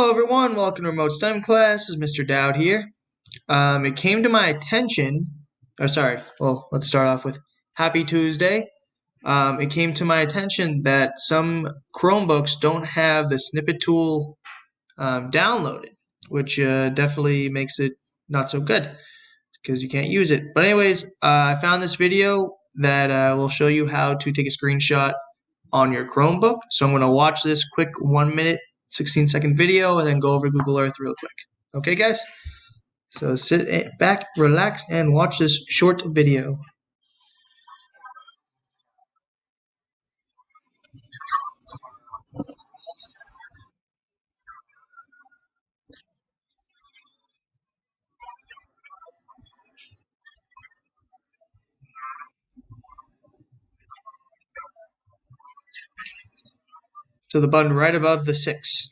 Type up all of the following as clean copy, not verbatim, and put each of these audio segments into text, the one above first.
Hello everyone, welcome to Remote STEM class. This is Mr. Dowd here. It came to my attention, let's start off with Happy Tuesday. It came to my attention that some Chromebooks don't have the snippet tool downloaded, which definitely makes it not so good because you can't use it. But anyways, I found this video that will show you how to take a screenshot on your Chromebook. So I'm going to watch this quick 1 minute, 16-second video and then go over Google Earth real quick. Okay, guys? So sit back, relax, and watch this short video. So the button right above the 6.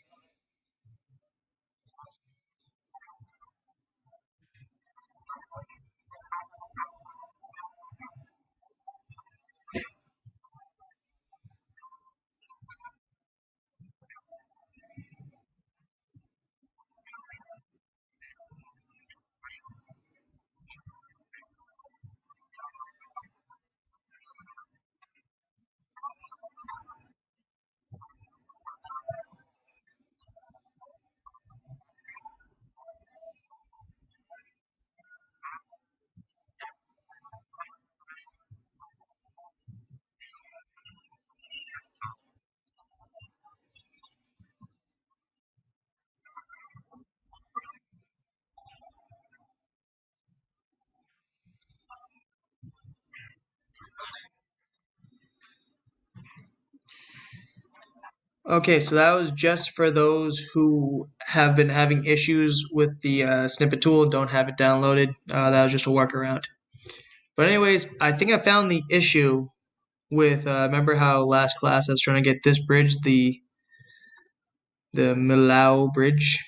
Okay, so that was just for those who have been having issues with the snippet tool and don't have it downloaded. That was just a workaround. But anyways, I think I found the issue with, remember how last class I was trying to get this bridge, the Milau bridge.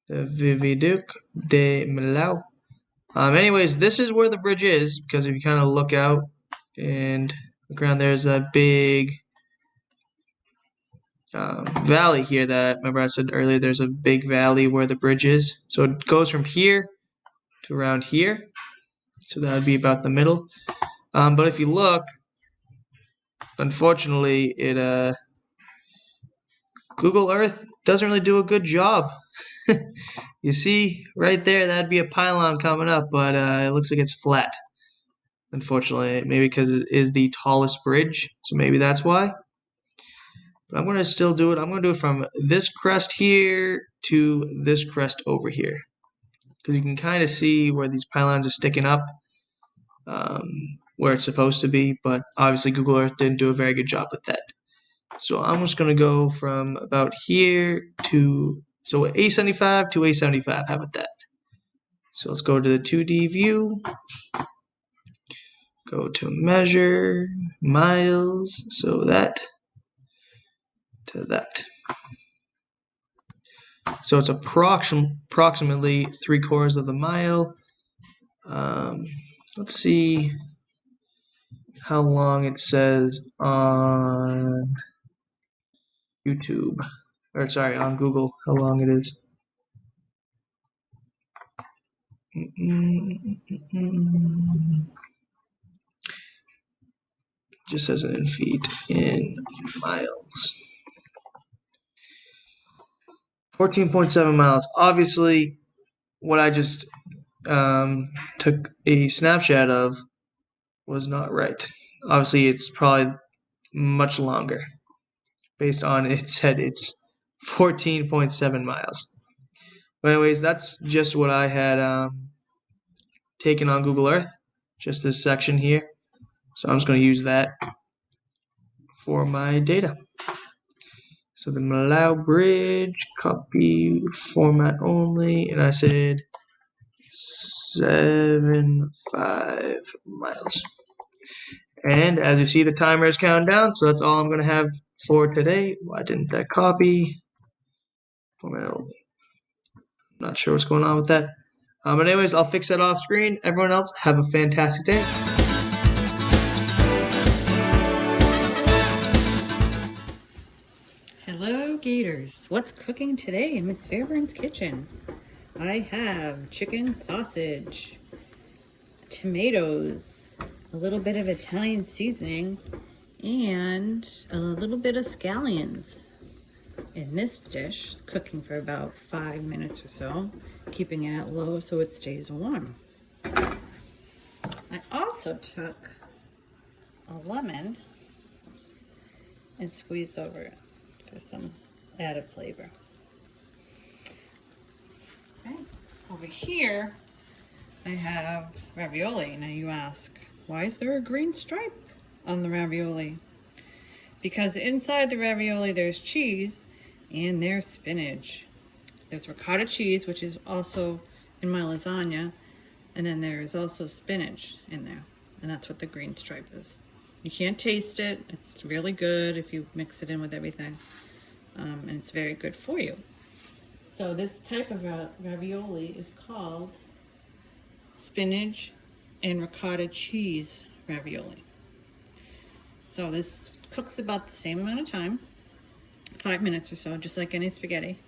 The Viaduc de Milau. Anyways, this is where the bridge is, because if you kind of look out and look around, there's a big valley here that, remember I said earlier, there's a big valley where the bridge is. So it goes from here to around here. So that would be about the middle. But if you look, unfortunately, Google Earth doesn't really do a good job. You see right there, that'd be a pylon coming up, but it looks like it's flat. Unfortunately, maybe because it is the tallest bridge, so maybe that's why. But I'm going to still do it. I'm going to do it from this crest here to this crest over here. Because you can kind of see where these pylons are sticking up, where it's supposed to be, but obviously Google Earth didn't do a very good job with that. So I'm just going to go from about here to, so A75 to A75, how about that? So let's go to the 2D view, go to measure, miles, so that to that. So it's approximately 3/4 of a mile. Let's see how long it says on YouTube, or sorry, on Google, how long it is. Just says it in feet, in miles. 14.7 miles. Obviously, what I just took a snapshot of was not right. Obviously, it's probably much longer. Based on it said it's 14.7 miles. But anyways, that's just what I had taken on Google Earth. Just this section here. So I'm just going to use that for my data. So the Milau Bridge, copy format only, and I said 7.5 miles. And as you see, the timer is counting down, so that's all I'm going to have for today. Why didn't that copy? Format only. Not sure what's going on with that. But anyways, I'll fix that off screen. Everyone else, have a fantastic day. Hello Gators, what's cooking today in Miss Fairbairn's kitchen? I have chicken sausage, tomatoes, a little bit of Italian seasoning, and a little bit of scallions. In this dish, it's cooking for about 5 minutes or so, keeping it at low so it stays warm. I also took a lemon and squeezed over it for some added flavor. Okay, over here I have ravioli. Now you ask, why is there a green stripe on the ravioli? Because inside the ravioli there's cheese and there's spinach. There's ricotta cheese, which is also in my lasagna, and then there's also spinach in there, and that's what the green stripe is. You can't taste it. It's really good if you mix it in with everything, and it's very good for you. So this type of ravioli is called spinach and ricotta cheese ravioli. So this cooks about the same amount of time, 5 minutes or so, just like any spaghetti.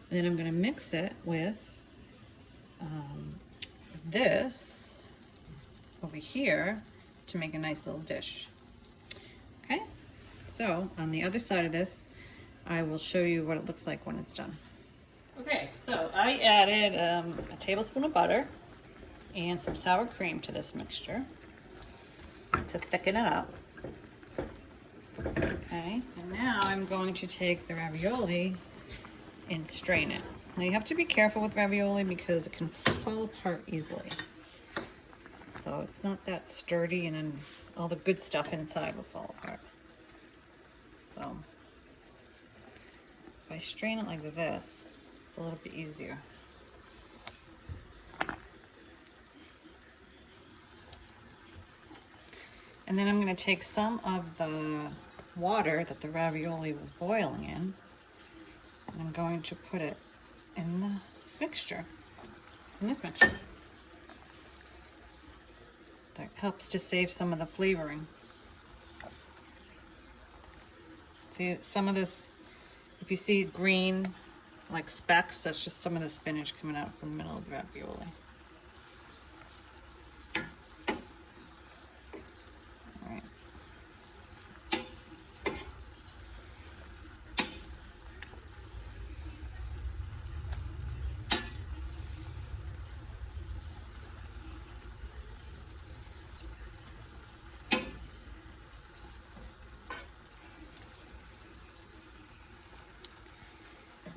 And then I'm going to mix it with this over here to make a nice little dish. Okay, so on the other side of this, I will show you what it looks like when it's done. Okay, so I added a tablespoon of butter and some sour cream to this mixture to thicken it up. Okay, and now I'm going to take the ravioli and strain it. Now you have to be careful with ravioli because it can fall apart easily. So it's not that sturdy, and then all the good stuff inside will fall apart. So if I strain it like this, it's a little bit easier. And then I'm going to take some of the water that the ravioli was boiling in, and I'm going to put it in this mixture. That helps to save some of the flavoring. See, some of this, if you see green, like specks, that's just some of the spinach coming out from the middle of the ravioli.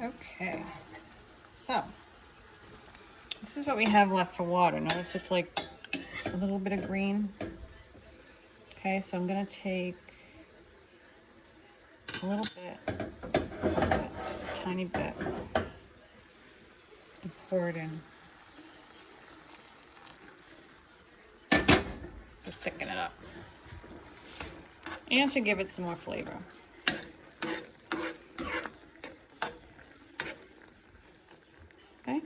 Okay, so this is what we have left for water. Notice it's like a little bit of green. Okay, so I'm going to take a little bit, just a tiny bit, and pour it in to thicken it up and to give it some more flavor. Okay.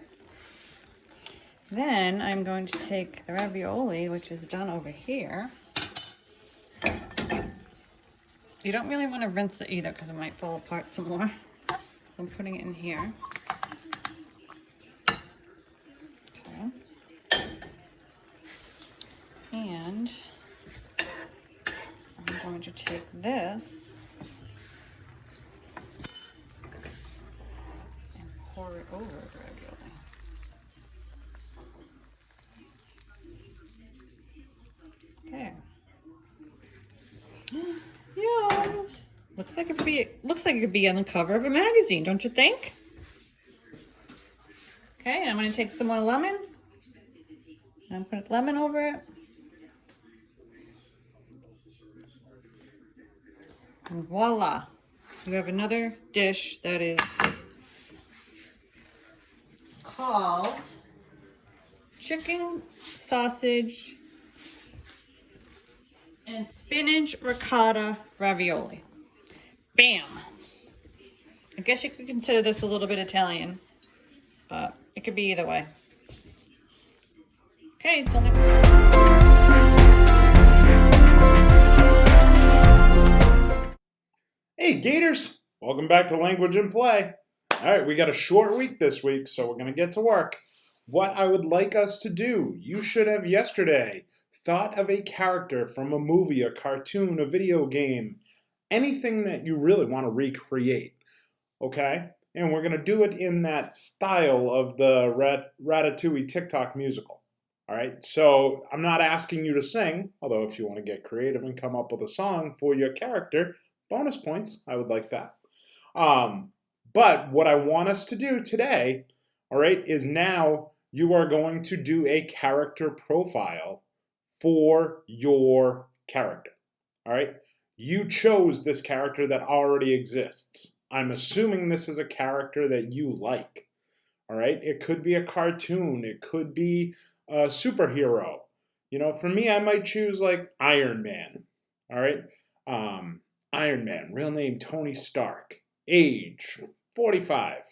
Then I'm going to take the ravioli, which is done over here. You don't really want to rinse it either because it might fall apart some more. So I'm putting it in here. Okay. And I'm going to take this and pour it over the ravioli. There. Yum! Looks like it could be on the cover of a magazine, don't you think? Okay, and I'm going to take some more lemon and I'm going to put lemon over it. And voila! You have another dish that is called chicken sausage and spinach ricotta ravioli. Bam! I guess you could consider this a little bit Italian, but it could be either way. Okay, until next time. Hey, Gators! Welcome back to Language and Play. All right, we got a short week this week, so we're going to get to work. What I would like us to do, you should have yesterday thought of a character from a movie, a cartoon, a video game, anything that you really want to recreate, okay? And we're going to do it in that style of the Ratatouille TikTok musical. All right, so I'm not asking you to sing, although if you want to get creative and come up with a song for your character, bonus points, I would like that. But what I want us to do today, all right, is now you are going to do a character profile for your character. All right, you chose this character that already exists. I'm assuming this is a character that you like. All right, it could be a cartoon, it could be a superhero. You know, for me, I might choose like Iron Man. All right, Iron Man, real name Tony Stark. Age, 45.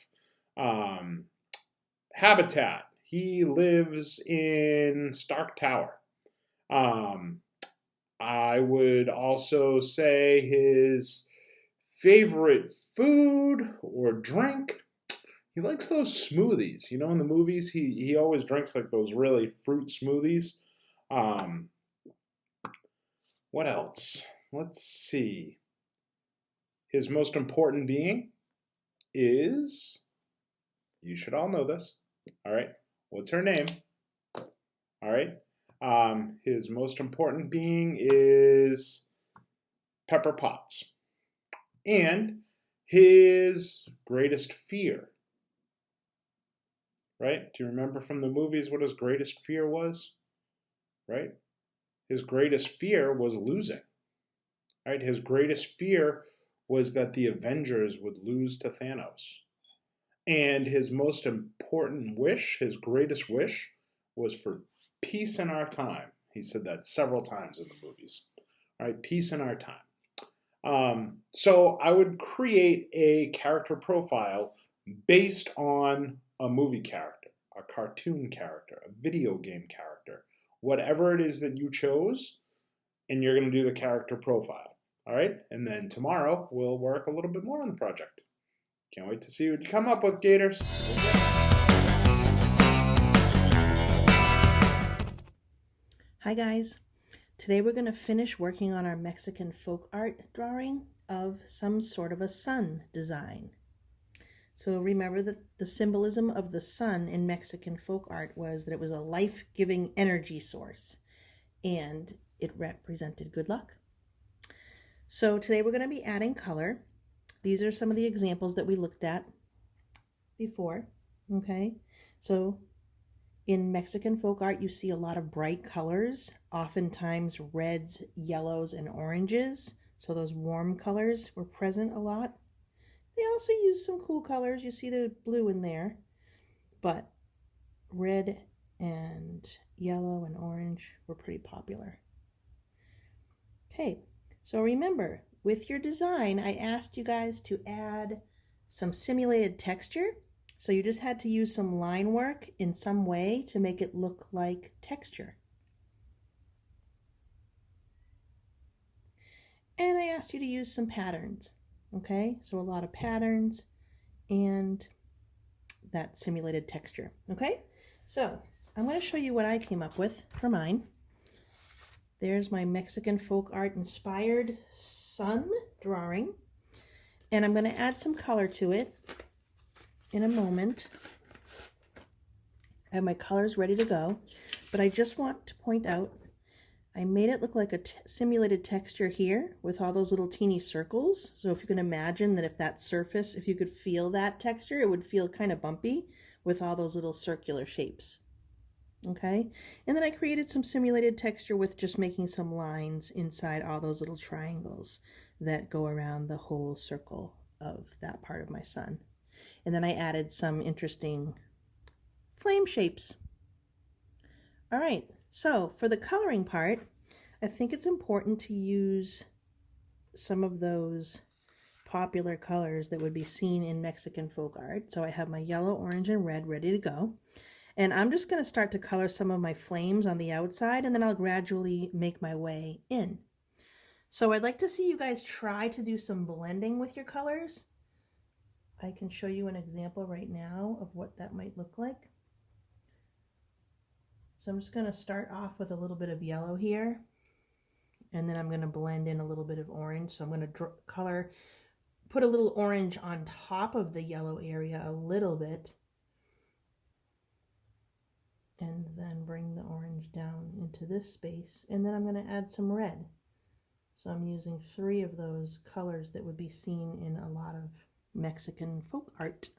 Habitat, he lives in Stark Tower. I would also say his favorite food or drink. He likes those smoothies. You know, in the movies, he always drinks like those really fruit smoothies. What else? Let's see. His most important being is, you should all know this, all right? What's her name? All right. His most important being is Pepper Potts. And his greatest fear, right? Do you remember from the movies what his greatest fear was? Right? His greatest fear was losing. Right? His greatest fear was that the Avengers would lose to Thanos. And his most important wish, his greatest wish, was for peace in our time. He said that several times in the movies. All right, peace in our time. So I would create a character profile based on a movie character, a cartoon character, a video game character, whatever it is that you chose, and you're going to do the character profile. All right, and then tomorrow we'll work a little bit more on the project. Can't wait to see what you come up with, Gators. Hi guys, today we're going to finish working on our Mexican folk art drawing of some sort of a sun design. So remember that the symbolism of the sun in Mexican folk art was that it was a life-giving energy source and it represented good luck. So today we're going to be adding color. These are some of the examples that we looked at before, okay? So in Mexican folk art, you see a lot of bright colors, oftentimes reds, yellows, and oranges. So those warm colors were present a lot. They also use some cool colors. You see the blue in there, but red and yellow and orange were pretty popular. Okay, so remember, with your design, I asked you guys to add some simulated texture. So you just had to use some line work in some way to make it look like texture. And I asked you to use some patterns, okay? So a lot of patterns and that simulated texture, okay? So I'm going to show you what I came up with for mine. There's my Mexican folk art inspired sun drawing. And I'm going to add some color to it in a moment. I have my colors ready to go, but I just want to point out I made it look like a simulated texture here with all those little teeny circles. So if you can imagine that if that surface, if you could feel that texture, it would feel kind of bumpy with all those little circular shapes. Okay, and then I created some simulated texture with just making some lines inside all those little triangles that go around the whole circle of that part of my sun. And then I added some interesting flame shapes. All right, so for the coloring part, I think it's important to use some of those popular colors that would be seen in Mexican folk art. So I have my yellow, orange, and red ready to go. And I'm just going to start to color some of my flames on the outside, and then I'll gradually make my way in. So I'd like to see you guys try to do some blending with your colors. I can show you an example right now of what that might look like. So I'm just going to start off with a little bit of yellow here, and then I'm going to blend in a little bit of orange. So I'm going to put a little orange on top of the yellow area a little bit, and then bring the orange down into this space, and then I'm going to add some red. So I'm using 3 of those colors that would be seen in a lot of Mexican folk art.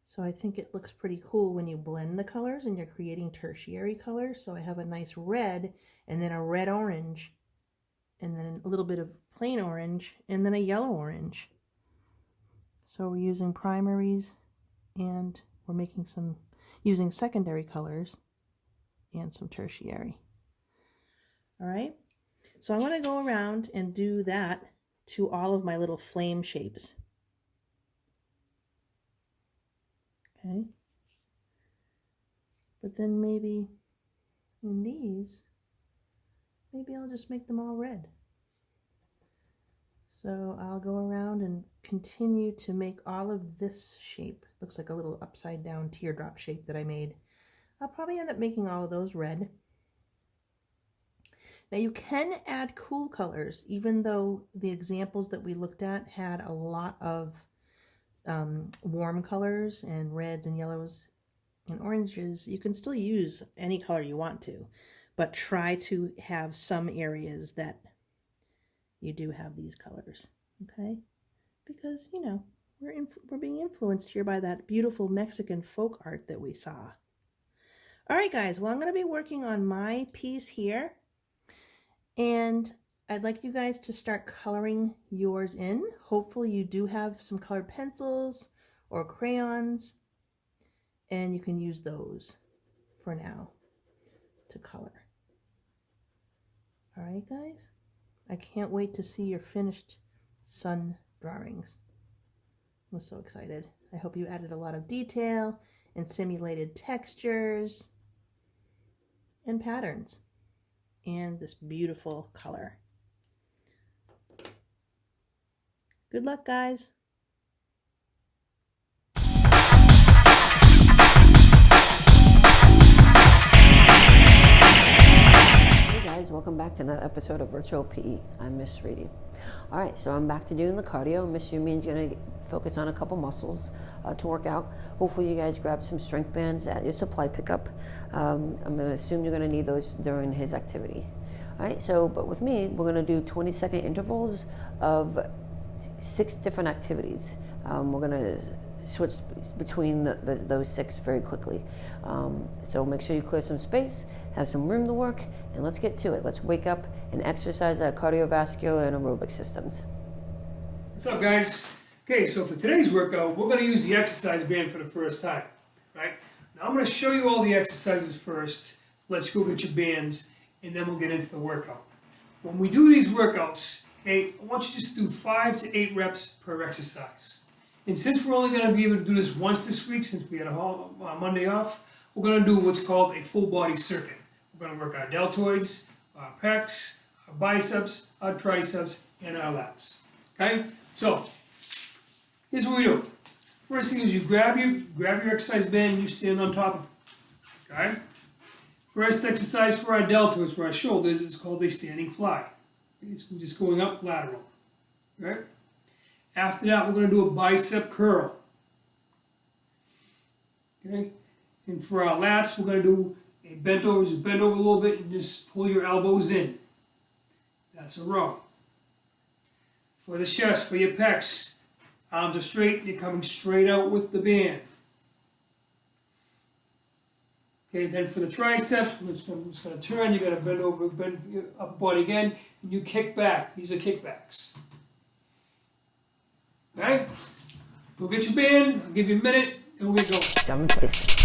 So I think it looks pretty cool when you blend the colors and you're creating tertiary colors. So I have a nice red, and then a red orange, and then a little bit of plain orange, and then a yellow orange. So we're using primaries, and we're using secondary colors and some tertiary. All right, so I'm going to go around and do that to all of my little flame shapes. Okay, but then maybe in these, maybe I'll just make them all red. So I'll go around and continue to make all of this shape. Looks like a little upside down teardrop shape that I made. I'll probably end up making all of those red. Now you can add cool colors, even though the examples that we looked at had a lot of warm colors and reds and yellows and oranges. You can still use any color you want to, but try to have some areas that you do have these colors, okay? Because, you know, we're being influenced here by that beautiful Mexican folk art that we saw. All right, guys, well, I'm going to be working on my piece here, and I'd like you guys to start coloring yours in. Hopefully you do have some colored pencils or crayons, and you can use those for now to color. All right, guys? I can't wait to see your finished sun drawings. I'm so excited. I hope you added a lot of detail and simulated textures and patterns and this beautiful color. Good luck, guys. Welcome back to another episode of Virtual PE. I'm Miss Reedy. All right, so I'm back to doing the cardio. Miss Yumi's going to focus on a couple muscles to work out. Hopefully you guys grab some strength bands at your supply pickup. I'm going to assume you're going to need those during his activity. All right, so, but with me, we're going to do 20-second intervals of 6 different activities. We're going to switch between those 6 very quickly. So make sure you clear some space, have some room to work, and let's get to it. Let's wake up and exercise our cardiovascular and aerobic systems. What's up, guys? Okay, so for today's workout, we're going to use the exercise band for the first time, right? Now I'm going to show you all the exercises first. Let's go get your bands, and then we'll get into the workout. When we do these workouts, okay, I want you to just do 5 to 8 reps per exercise. And since we're only going to be able to do this once this week, since we had a Monday off, we're going to do what's called a full body circuit. We're going to work our deltoids, our pecs, our biceps, our triceps, and our lats. Okay? So, here's what we do. First thing is you grab your exercise band and you stand on top of it. Okay? First exercise for our deltoids, for our shoulders, is called a standing fly. It's just going up lateral. Right? After that, we're going to do a bicep curl. Okay? And for our lats, we're going to do a bend over. Just bend over a little bit and just pull your elbows in. That's a row. For the chest, for your pecs, arms are straight. You're coming straight out with the band. Okay, then for the triceps, we're just going to turn. You're going to bend over, bend your upper body again, and you kick back. These are kickbacks. Okay? Go get your band. I'll give you a minute, and we'll go. Jump in place.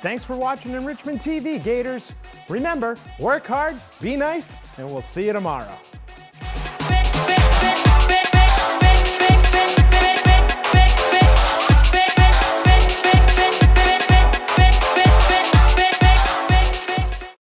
Thanks for watching Enrichment TV, Gators. Remember, work hard, be nice, and we'll see you tomorrow.